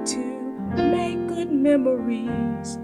to make good memories.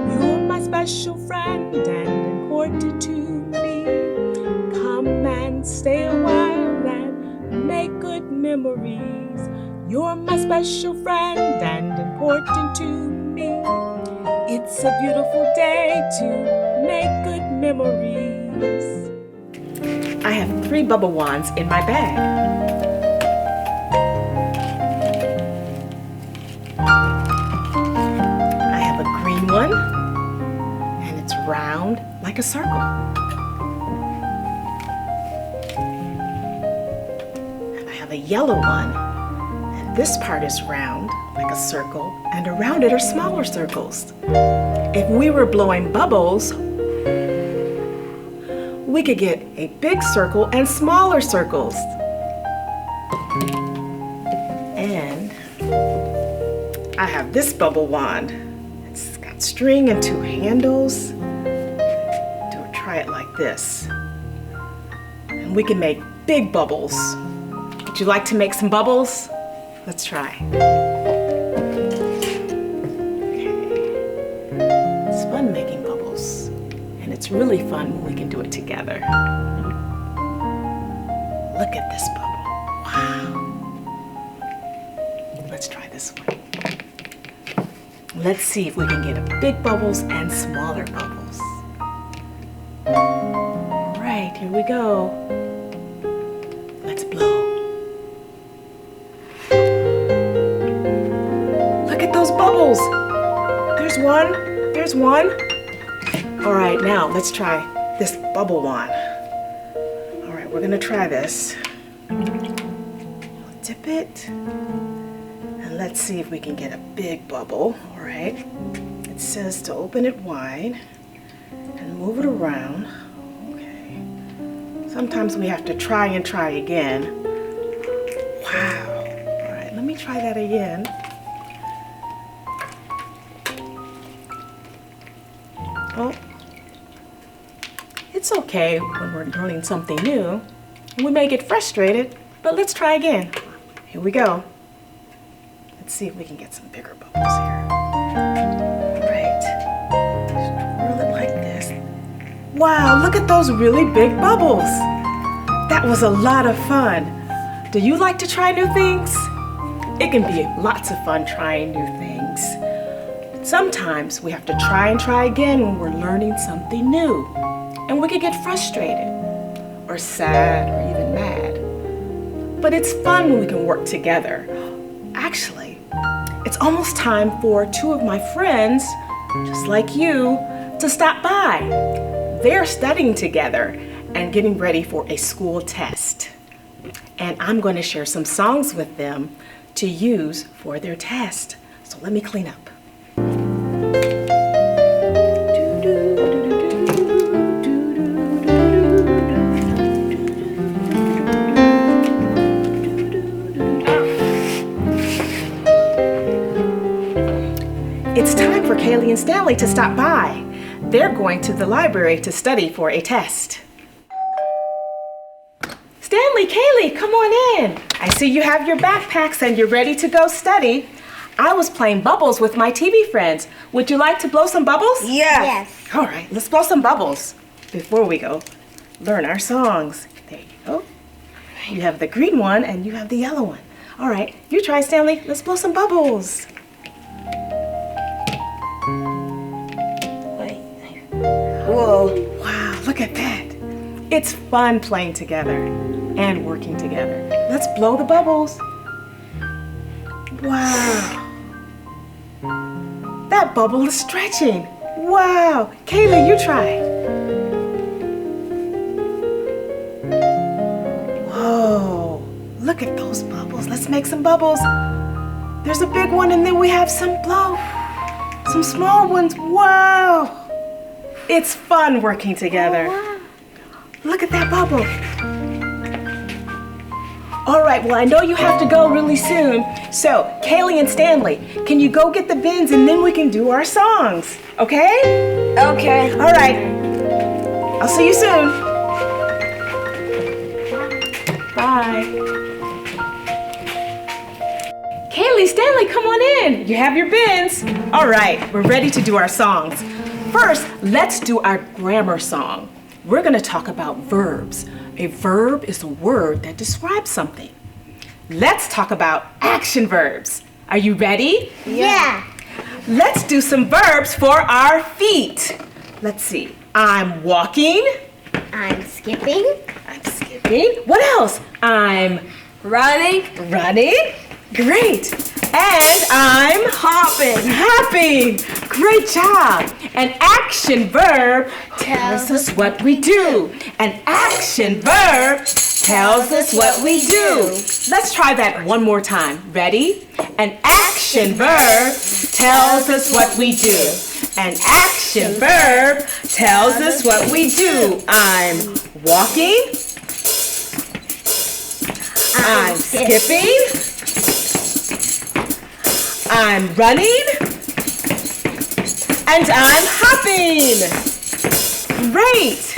You're my special friend and important to me. Come and stay a while and make good memories. You're my special friend and important to me. It's a beautiful day to make good memories. I have 3 bubble wands in my bag. I have a green one, and it's round like a circle. And I have a yellow one, and this part is round like a circle, and around it are smaller circles. If we were blowing bubbles, we could get a big circle and smaller circles. And I have this bubble wand. It's got string and 2 handles. Try it like this. And we can make big bubbles. Would you like to make some bubbles? Let's try. It's fun making bubbles, and it's really fun when we can do it together. Look at this bubble. Wow. Let's try this one. Let's see if we can get big bubbles and smaller bubbles. All right, here we go. Let's blow. Look at those bubbles. There's one. There's one. All right, now let's try this bubble wand. All right, we're gonna try this. We'll dip it, and let's see if we can get a big bubble. All right, it says to open it wide and move it around. Okay. Sometimes we have to try and try again. Wow. All right, let me try that again. Oh, it's okay when we're learning something new. We may get frustrated, but let's try again. Here we go. Let's see if we can get some bigger bubbles here. All right. Swirl it like this. Wow, look at those really big bubbles. That was a lot of fun. Do you like to try new things? It can be lots of fun trying new things. Sometimes we have to try and try again when we're learning something new. And we can get frustrated or sad or even mad. But it's fun when we can work together. Actually, it's almost time for 2 of my friends, just like you, to stop by. They're studying together and getting ready for a school test. And I'm going to share some songs with them to use for their test. So let me clean up. It's time for Kaylee and Stanley to stop by. They're going to the library to study for a test. Stanley, Kaylee, come on in. I see you have your backpacks and you're ready to go study. I was playing bubbles with my TV friends. Would you like to blow some bubbles? Yes. All right, let's blow some bubbles before we go learn our songs. There you go. You have the green one and you have the yellow one. All right, you try, Stanley. Let's blow some bubbles. Whoa. Wow, look at that. It's fun playing together and working together. Let's blow the bubbles. Wow. That bubble is stretching. Wow. Kaylee, you try. Whoa. Look at those bubbles. Let's make some bubbles. There's a big one and then we have some small ones. Wow. It's fun working together. Oh, wow. Look at that bubble. All right, well, I know you have to go really soon. So, Kaylee and Stanley, can you go get the bins and then we can do our songs, okay? Okay. All right, I'll see you soon. Bye. Kaylee, Stanley, come on in. You have your bins. All right, we're ready to do our songs. First, let's do our grammar song. We're going to talk about verbs. A verb is a word that describes something. Let's talk about action verbs. Are you ready? Yeah. Let's do some verbs for our feet. Let's see. I'm walking. I'm skipping. I'm skipping. What else? I'm Running. running. Great. And I'm hopping. Great job. An action verb tells us what we do. An action verb tells us what we do. Let's try that one more time. Ready? An action verb tells us what we do. An action verb tells us what we do. I'm walking. I'm skipping. I'm running. And I'm hopping. Great.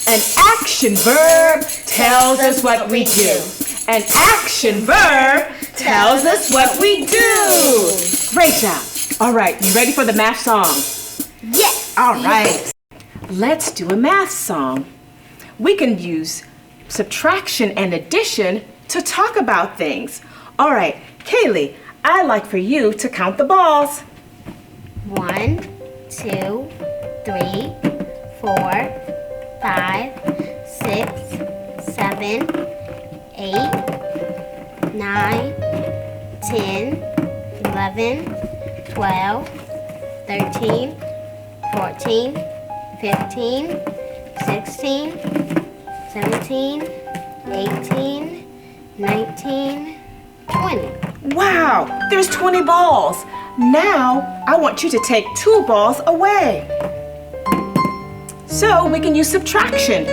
An action verb tells us what we do. An action verb tells us what we do. Great job. All right, you ready for the math song? Yes. All right. Let's do a math song. We can use subtraction and addition to talk about things. All right, Kaylee, I'd like for you to count the balls. 1, 2, 3, 4, 5, 6, 7, 8, 9, 10, 11, 12, 13, 14, 15, 16, 17, 18, 19, 20. Wow, there's 20 balls. Now, I want you to take 2 balls away. So we can use subtraction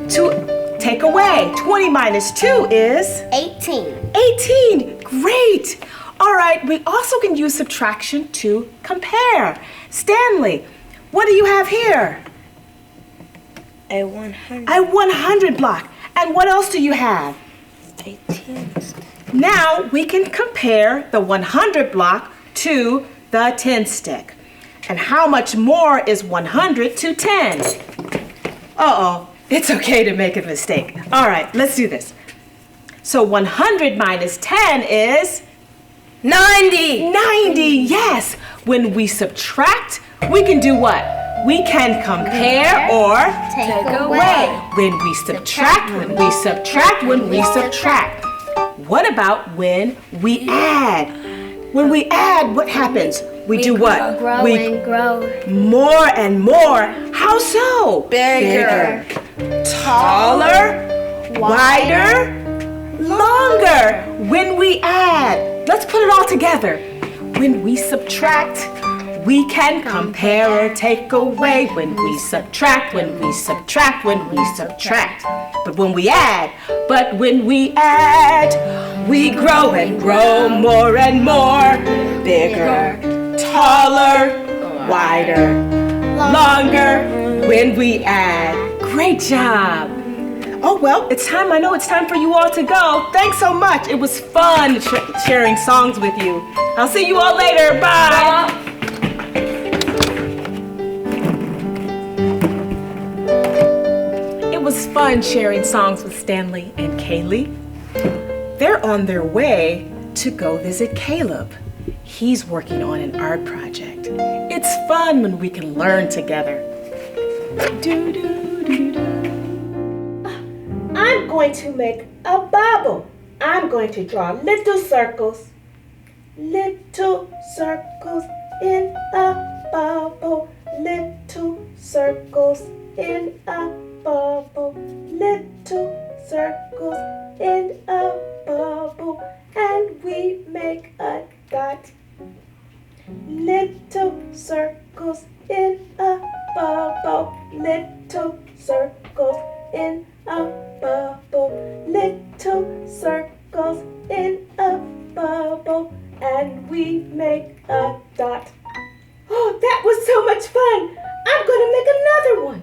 to take away. 20 minus 2 is? 18. 18, great. All right, we also can use subtraction to compare. Stanley, what do you have here? A 100. A 100 block. And what else do you have? A 10. Now we can compare the 100 block to the 10 stick. And how much more is 100 to 10? Uh-oh, it's okay to make a mistake. All right, let's do this. So 100 minus 10 is? 90. 90, yes. When we subtract, we can do what? We can compare or Take away. when we subtract, when we subtract, when we subtract. What about when we add? When we add, what happens? We do what? Grow We and grow. more and more. How so? Bigger. Taller, wider, longer. When we add, let's put it all together. When we subtract, we can compare or take away. When we subtract, when we subtract, when we subtract. But when we add, we grow and grow more and more. Bigger, taller, wider, longer. When we add. Great job. Oh, well, it's time. I know it's time for you all to go. Thanks so much. It was fun sharing songs with you. I'll see you all later. Bye. It was fun sharing songs with Stanley and Kaylee. They're on their way to go visit Caleb. He's working on an art project. It's fun when we can learn together. I'm going to make a bubble. I'm going to draw little circles. Little circles in a bubble. Little circles in a bubble. Little circles in a bubble. And we make a dot. Little circles in a bubble. Little circles in a bubble. Little circles in a bubble. And we make a dot. Oh, that was so much fun. I'm going to make another one.